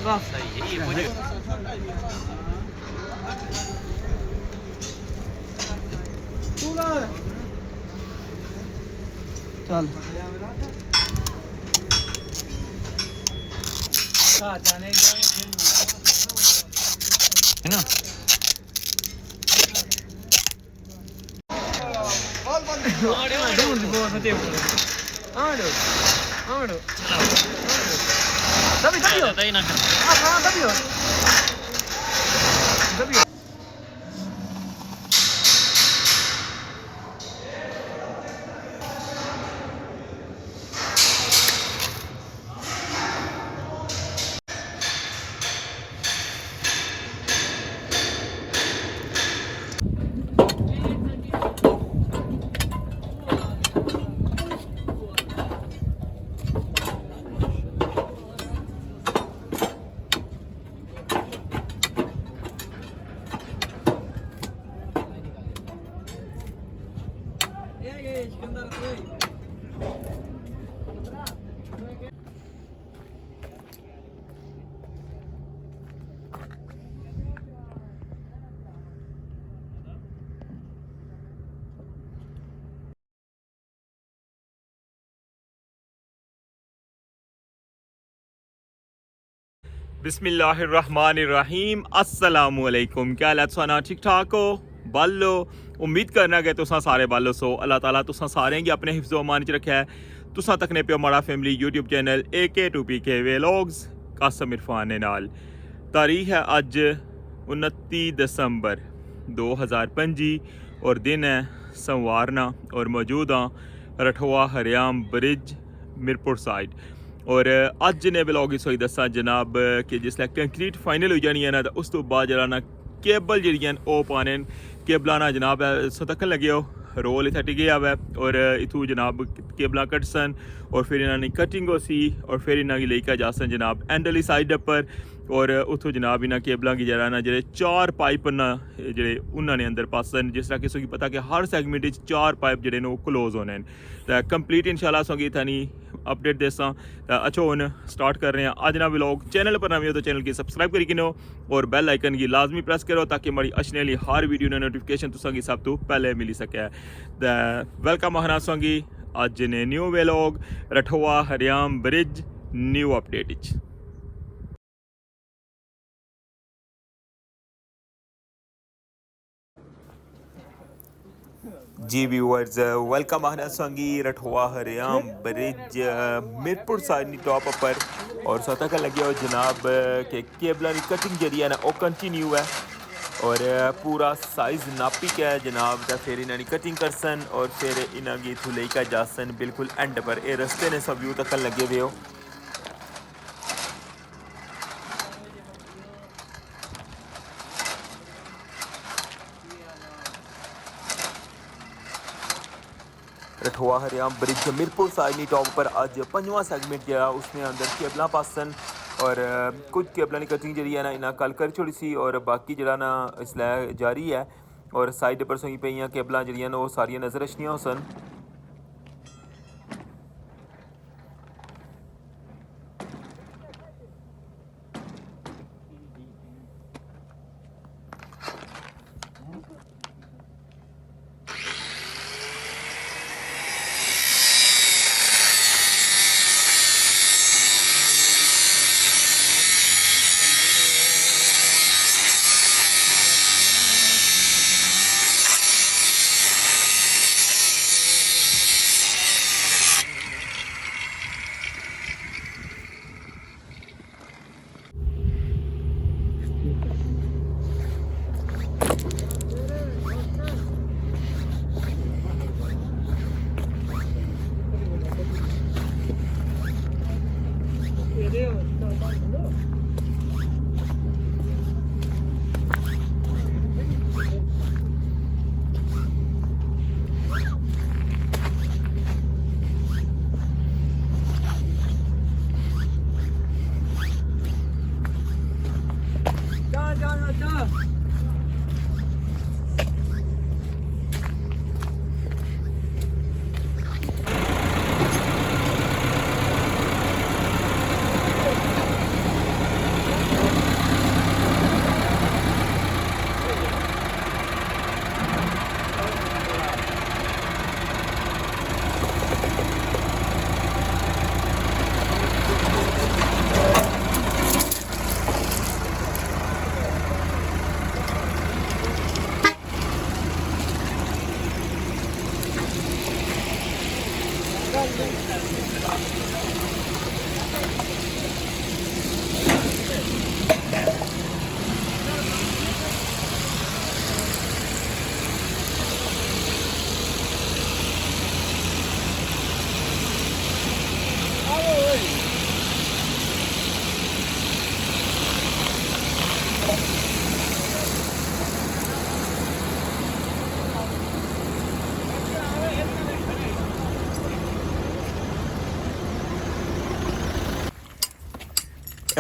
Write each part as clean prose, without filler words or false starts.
वाह सही है ये मुझे चल है ना बिस्मिल्लाहिर्रहमानिर्रहीम अस्सलामुअलैकुम। क्या हाल है तुसां? ठीक ठाक हो बालो? उम्मीद करना कि तुसां सारे बालो सो। अल्लाह ताला तुसां सारें गी अपने हिफ्ज़ो अमान च रखे है। तुसां तकने पियो माड़ा family YouTube channel AK2PK vlogs Qasim Irfan ने नाल। तारीख है अज 29 दिसंबर 2025 और दिन है सोमवार ना और मौजूद हाँ रठवा हरियाम ब्रिज मिरपुर साइड। और अज ने ब्लॉग इस होई दसा जनाब कि जिसलै कंक्रीट फाइनल हो जानी है ना तो उस तो बाद जरा ना केबल जड़ियां ओह् पाने केबलां ना जनाब सतकन लगे हो रोल इत्थै टिके हुआ है और इत्थूं जनाब केबलां कटसन और फिर इन्होंने कटिंग होसी और फिर इन्हों की लेकर जासन जनाब एंड वाली साइड पर और उत्थों जनाब इन्होंने केबलों की जरा ना जो 4 पाइप न जे उन्होंने अंदर पासन जिस तरह किसी पता कि हर सैगमेंट 4 पाइप जोड़े वो क्लोज होने तो कंप्लीट इंशाल्लाह सौगी इतनी अपडेट देसा। अच्छो हूँ स्टार्ट कर रहे हैं अज ना व्लॉग। चैनल पर नवे हो तो चैनल की सब्सक्राइब करी किनो और बैल आइकन की लाजमी प्रेस करो ताकि हमारी अच्छने वाली हर वीडियो ने नोटिफिकेशन तुसांगी सब तो पहले मिली सके। वेलकम आहना सौगी अज ने न्यू व्लॉग रठवा हरियाम ब्रिज न्यू अपडेट। जी व्यूअर्स वेलकम आहना संगी रठवा हरियाम ब्रिज मिरपुर साइड टॉप पर और सतह का लगे हो जनाब के केबल की कटिंग जरिए ना वो कंटिन्यू है और पूरा साइज नापी के है जनाब तो फिर इन्होंने कटिंग करसन और फिर इन्होंने इतों लेकर जासन बिल्कुल एंड पर ये रस्ते ने सब व्यू तक लगे हुए हो। रठवा हरियाम ब्रिज मिरपुर साइड टॉप पर अज 5वां सैगमेंट जो उसमें अंदर केबल पासन और कुछ केबलों की कटिंग जी है ना इन्हें कल कर छोड़ी सी और बाकी जरा ना इसलिए जारी है और साइड पर सोई पे केबल जड़ियाँ वो सारिया नज़र अच्छनिया हो सन।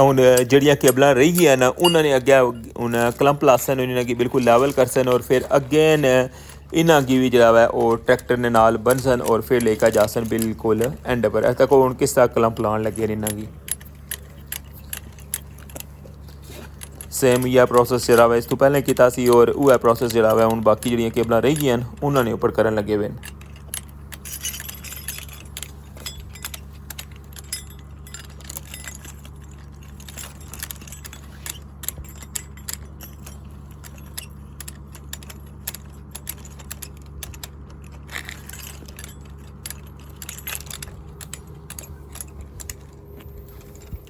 ਹੁਣ ਜਿਹੜੀਆਂ ਕੇਬਲਾਂ ਰਹੀ ਗਈਆਂ ਨਾ ਉਹਨਾਂ ਨੇ ਅੱਗੇ ਹੁਣ ਕਲੰਪ ਲਾਸਨ ਉਹਨਾਂ की बिल्कुल लेवल करसन और फिर अगेन इन्हां की भी जरा है वो ट्रैक्टर ने नाल बनसन और फिर लेकर जासन बिल्कुल एंड पर तक हूँ किस तरह कलंप लाने लगे इन्हां की सेम यह प्रोसेस जरा है इस तो पहले किया सी और वह प्रोसेस जरा है हूँ बाकी जड़ियाँ केबलां रही गई उन्होंने उपर करन लगे हुए हैं।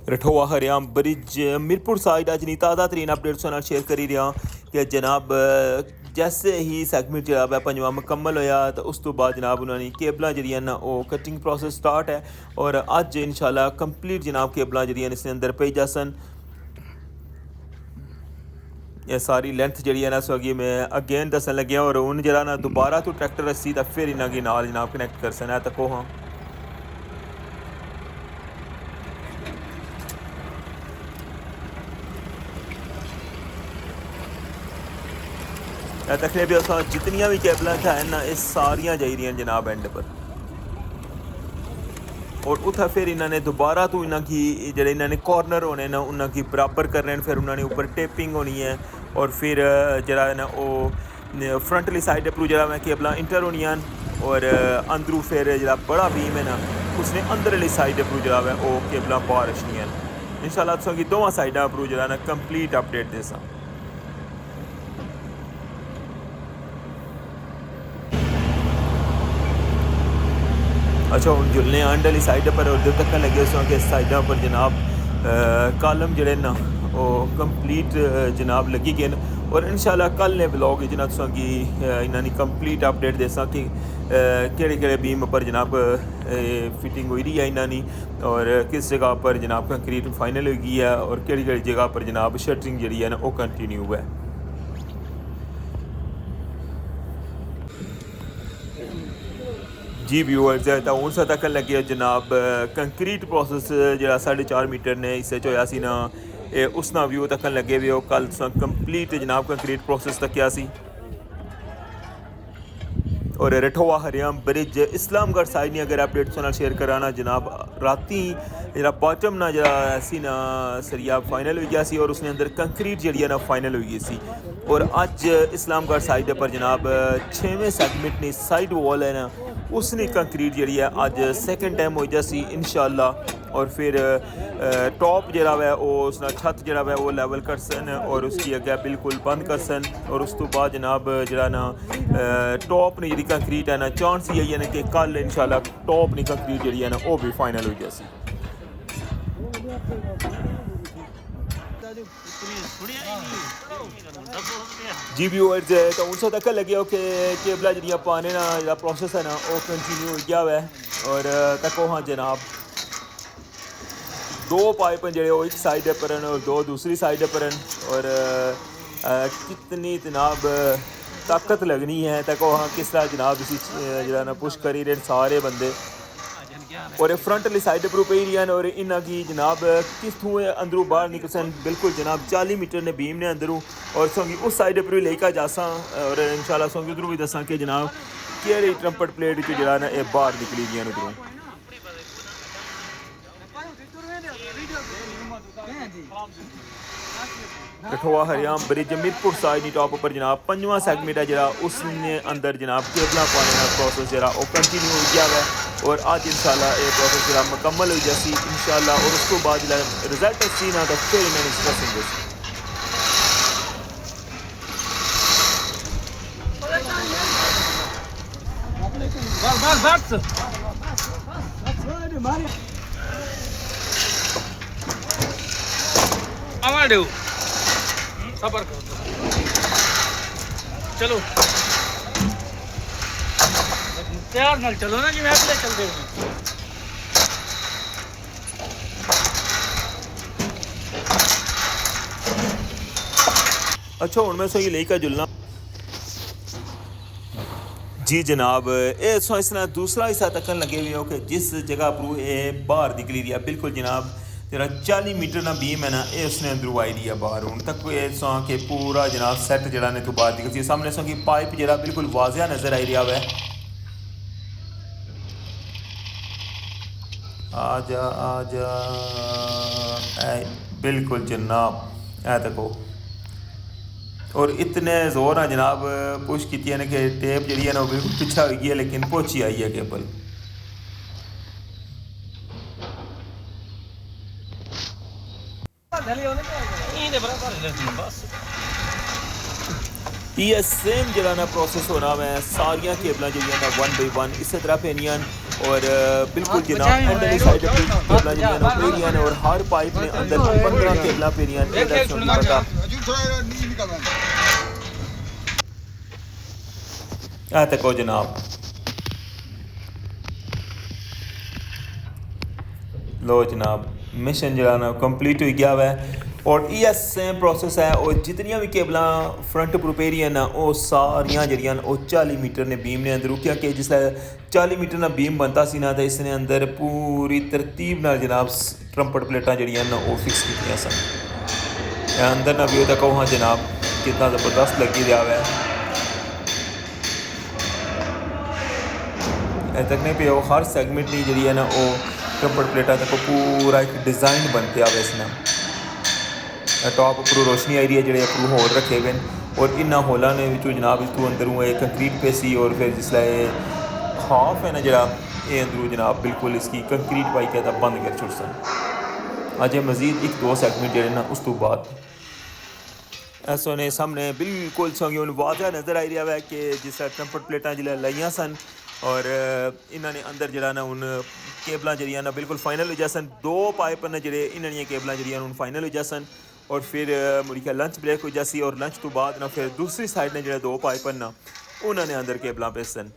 रठोआ हरियाम ब्रिज मीरपुर साइड अज नहीं ताज़ा तरीन अपडेट्स शेयर करी रहा कि जनाब जैसे ही सैगमेंट जनाब है पंजवा मुकम्मल होया तो उस तो बाद जनाब उन्होंने केबलां जड़ियां ना वो कटिंग प्रोसेस स्टार्ट है और अज इंशाल्लाह कंप्लीट जनाब केबलां जड़ियां इसके अंदर पेई जासन। ये सारी लेंथ जी है ना सो अगे मैं अगेन दसन लग्या और हूँ जरा ना दोबारा तो ट्रैक्टर अस्सी तो फिर इन्हों की नाल जनाब कनैक्ट कर सना तको हाँ तकने भी जितनियां भी केबलां है ना ये सारियां जा रही जनाब एंड पर और उतना फिर इन्होंने दोबारा तो इन्हों की जोड़े इन्होंने कॉर्नर होने ना उन्हों की बराबर करने फिर उन्होंने ऊपर टेपिंग होनी है और फिर जरा ना वो फ्रंटली साइड पर जरा मैं केबलां इंटर होनियां और अंदरू फिर जरा बड़ा बीम है ना उसने अंदर वाली साइड पर जरा है वो केबलां बाहर रखनियां इंशाल्लाह तुसां की दोवां साइडां पर जरा ना कंप्लीट अपडेट देसां। अच्छा हूँ जुलने एंड वाली साइड पर उधर तक लगे सो कि साइडों पर जनाब कालम जड़े ना वो कंप्लीट जनाब लगी गए और इंशाल्लाह कल ने ब्लॉग जना तुसां की इन्होंने कंप्लीट अपडेट देसा कि केड़े बीम पर जनाब फिटिंग हुई रही है इन्होंने और किस जगह पर जनाब कंक्रीट फाइनल हो गई है और केड़ी जगह पर जनाब शटरिंग जी है ना वो कंटिन्यू है। जी व्यूअर्स तो हूँ सा तक लगे जनाब कंक्रीट प्रोसेस जो 4.5 मीटर ने इस होया सी ना उसना व्यू तक लगे हुए कल कंप्लीट जनाब कंक्रीट प्रोसेस तकिया सी और रठोआ हरियाम ब्रिज इस्लामगढ़ साइड ने अगर अपडेट सुना शेयर कराना जनाब राती जरा बॉटम ना जरा सी ना सरिया फाइनल हो गया सी और उसने अंदर कंक्रीट जी ना फाइनल हो गई सी और अज इस्लामगढ़ साइड पर जनाब 6वें सैगमेंट ने साइड वॉल है ना उसने कंक्रीट जी है अज सैकेंड टाइम हो जासी इंशाल्लाह और फिर टॉप जरा है वो उसना छत जरा है वो लेवल कर सन और उसकी अगे बिल्कुल बंद कर सन और उस तो बाद जनाब जरा ना टॉप ने जी कंक्रीट है ना चांस यही है ना कि कल इंशाल्लाह टॉप ने कंक्रीट जी है ना वो भी फाइनल हो जासी। जी व्यूअर्स तो उनसे तक लगे हो कि केबला जी पाने ना जो प्रोसेस है ना वो कंटिन्यू हो गया है और तको हाँ जनाब 2 पाइप जड़े वो एक साइड पर और 2 दूसरी साइड पर और कितनी जनाब ताकत लगनी है तको हाँ किस तरह जनाब इसी जरा ना पुश करी रहे सारे बंदे और फ्रंट वाली साइड पर पे रही और इन्हों की जनाब कितों अंदरों बाहर निकल बिल्कुल जनाब 40 मीटर ने बीम ने अंदरों और सोंगी उस साइड पर भी लेकर जासा और इंशाल्लाह सोंगी उधरों भी दसा कि जनाब केड़ी ट्रम्पट प्लेट जरा ना ये बाहर निकली गई उधरों। रठोआ हरियाम ब्रिज मीरपुर साइड टॉप पर जनाब 5वां सैगमेंट है जरा उसने अंदर जनाब केबलां पाने का प्रोसेस जरा वो कंटिन्यू हो गया है और आज इंशाल्लाह ये प्रोसेस जरा मुकम्मल हो जासी इंशाल्लाह और उसको बाद रिजल्ट अच्छी ना तो फिर इन्होंने स्ट्रेसिंग सबर करो चलो प्यार नाल चलो ना जी मैं अगले चल दे अच्छा हूँ मैं सही लेकर जुलना जी जनाब ये इस तरह दूसरा हिस्सा तकन लगे हुए हो कि जिस जगह पर ये बाहर निकली रही है बिल्कुल जनाब ਜਿਹੜਾ 40 ਮੀਟਰ ਦਾ ਬੀਮ ਹੈ ਨਾ ਇਹ ਉਸਨੇ ਅੰਦਰੋਂ ਆਈ ਦੀ ਹੈ ਬਾਹਰ ਹੁਣ ਤੱਕ ਇਹ ਸੋ ਕਿ ਪੂਰਾ ਜਨਾਬ ਸੈੱਟ ਜਿਹੜਾ ਨੇ ਤੋਂ ਬਾਅਦ ਦਿਖਦੀ ਸਾਹਮਣੇ ਸੋ ਕਿ ਪਾਈਪ ਜਿਹੜਾ ਬਿਲਕੁਲ ਵਾਜ਼ਿਆ ਨਜ਼ਰ ਆਈ ਰਿਹਾ ਹੈ आ जा बिल्कुल जनाब ऐ देखो और इतने ज़ोर है जनाब पुश की ने कि टेप जी है ना वो बिल्कुल पिछा हो गई है लेकिन पहुंची आई है केबल ये सेम जरा ना प्रोसेस होना है सारिया केबल जी 1 बाई 1 इसी तरह पेनियां और बिल्कुल जनाब एंड वाली साइड केबल जी पेनियां और हर पाइप में अंदर 15 केबल पेनियां तक जनाब लो जनाब मिशन जरा ना कंप्लीट हो गया है और ये सेम प्रोसेस है और जितनियां भी केबल फ्रंट पर पेरियां ना वो सारियां जड़ियां वो 40 मीटर ने बीम ने अंदर रुकिया कि जिसले 40 मीटर ना बीम बनता सी ना तो इसने अंदर पूरी तरतीब ना जनाब ट्रम्पट प्लेटां जड़ियां ना वो फिक्स कीतियां सन अंदर ना भी वो कहो हाँ जनाब कितना ज़बरदस्त लगी रहा है तक नहीं पे वो हर सैगमेंट नहीं जी है ना वो ट्रम्पट प्लेटां तक पूरा एक डिज़ाइन बनते आवे इसमें टॉप उपरू रोशनी आई रही है जो उपरू होल रखे हुए और इन्होंने होलों ने जनाब इस अंदरों एक कंक्रीट पे सी और फिर जिसला हाफ है ना जरा ये अंदरों जनाब बिल्कुल इसकी कंक्रीट पाई के बंद कर छुड़ सन अजय मजीद 1-2 सैगमेंट जोड़े ना उस तो बाद ऐसो ने सामने बिल्कुल संगी वाज़ा नज़र आई रहा है कि जिस ट्रम्पट प्लेटां जो लाइया सन और इन्होंने अंदर जरा ना उन केबल जरिया ना बिल्कुल फाइनल हो जा सन 2 पाइप ने जोड़े इन्होंने केबल जरिया उन फाइनल हो जा सन और फिर मुड़ी क्या लंच ब्रेक हो जासी और लंच तो बाद ना फिर दूसरी साइड ने जो 2 पाइप ना उन्होंने अंदर केबल पे सन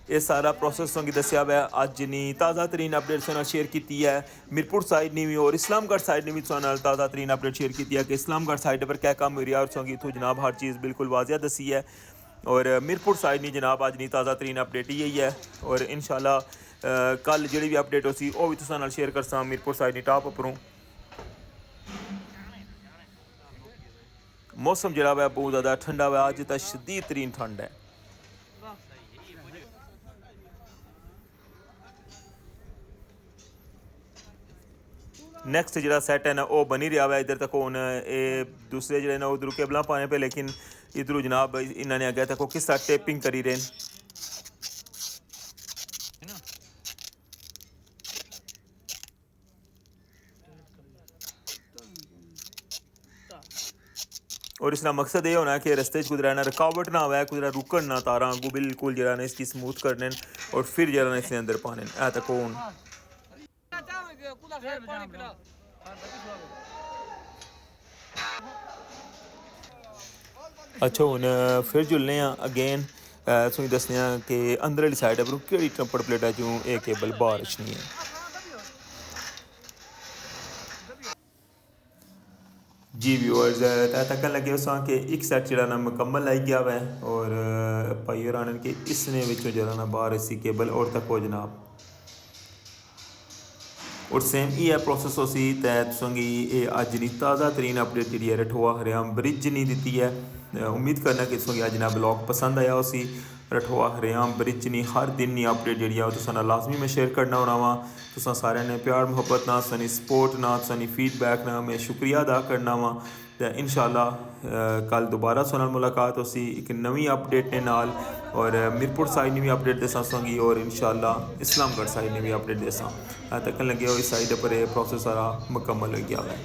ये सारा प्रोसेस की दसिया हुआ अज नी ताज़ा तरीन अपडेट से शेयर की है मीरपुर साइड ने भी और इस्लामगढ़ साइड ने भी ताज़ा तरीन अपडेट शेयर की है कि इस्लामगढ़ साइड पर क्या काम हो रहा है और सोंगी इतों जनाब हर चीज़ बिल्कुल वाजिया दसी है और मीरपुर साइड नहीं जनाब अज नी ताज़ा तरीन अपडेट यही है और इंशाल्लाह कल जी भी अपडेट हो सी वो भी तुसां नाल शेयर करसा मीरपुर साइड नहीं टॉप उपरों मौसम जरा है बहुत ज़्यादा ठंडा है अज तो शदीद तरीन ठंड है नैक्सट जो सैट है ना वो बनी रहा है इधर तक हूँ ये दूसरे जो ना उधर केबल पाने पे लेकिन इधरों जनाब इन्होंने अगे तक किस तरह टेपिंग करी रहे और इसका मकसद ये होना है कि रस्ते कुदरा ना रुकावट ना आवे कुदरा रुकन ना तारा को बिल्कुल जरा ने इसकी स्मूथ करने और फिर जरा ने इसने अंदर पाने ऐ तक हूँ अच्छा हूँ फिर जुलने अगेन तुम दसने कि अंदर वाली साइड पर कि ट्रम्पट प्लेटा चूँ ये केबल बाहर नहीं है जी व्यूअर्स तक लगे उस कि एक सैट जरा ना मुकम्मल आई गया है और भाई और के इसने विचों जरा ना बाहर इसी केबल और तक हो जनाब और सेम ही है प्रोसेस उसी तुसेंगी ये अज नी ताज़ा तरीन अपडेट जी है रठोआ हरियाम ब्रिज नहीं दी है उम्मीद करना कि तुसेंगी अज ना ब्लॉग पसंद आया उसी रठोआ हरियाम ब्रिज नहीं हर दिन नहीं अपडेट जी तुसां लाजमी मैं शेयर करना होना वा तुसां सारे ने प्यार मुहब्बत ना सानी सपोर्ट ना सानी फीडबैक ना मैं शुक्रिया अदा करना वा तो इंशाल्लाह कल दोबारा सोनल मुलाकात उसी एक नवी अपडेट ने नाल और मीरपुर साइड ने भी अपडेट दसा सोंगी और इंशाल्लाह इस्लामगढ़ साइड ने भी अपडेट दसा तक लगे हो इस साइड पर प्रोसेस सारा मुकम्मल हो गया है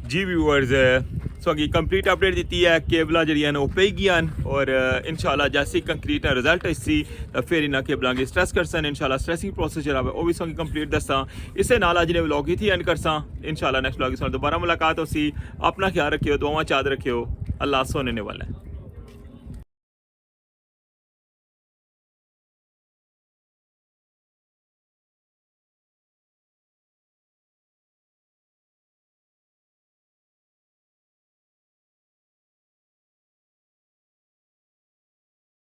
जी व्यूअर्स सोगी कंप्लीट अपडेट दी है केबल जड़ियां वो पे गई और इंशाल्लाह जैसे कंक्रीट रिजल्ट इसी फिर इन्होंने केबलों की स्ट्रेस करसन इंशाल्लाह स्ट्रेसिंग प्रोसेस जरा है वो भी सोगी कंप्लीट दसा इस नाल अज ने व्लॉग ही एंड करसा इंशाल्लाह नेक्स्ट व्लॉग दोबारा मुलाकात होसी अपना ख्याल रखियो दुआवां चाद रखियो अल्लाह सोने वाला है।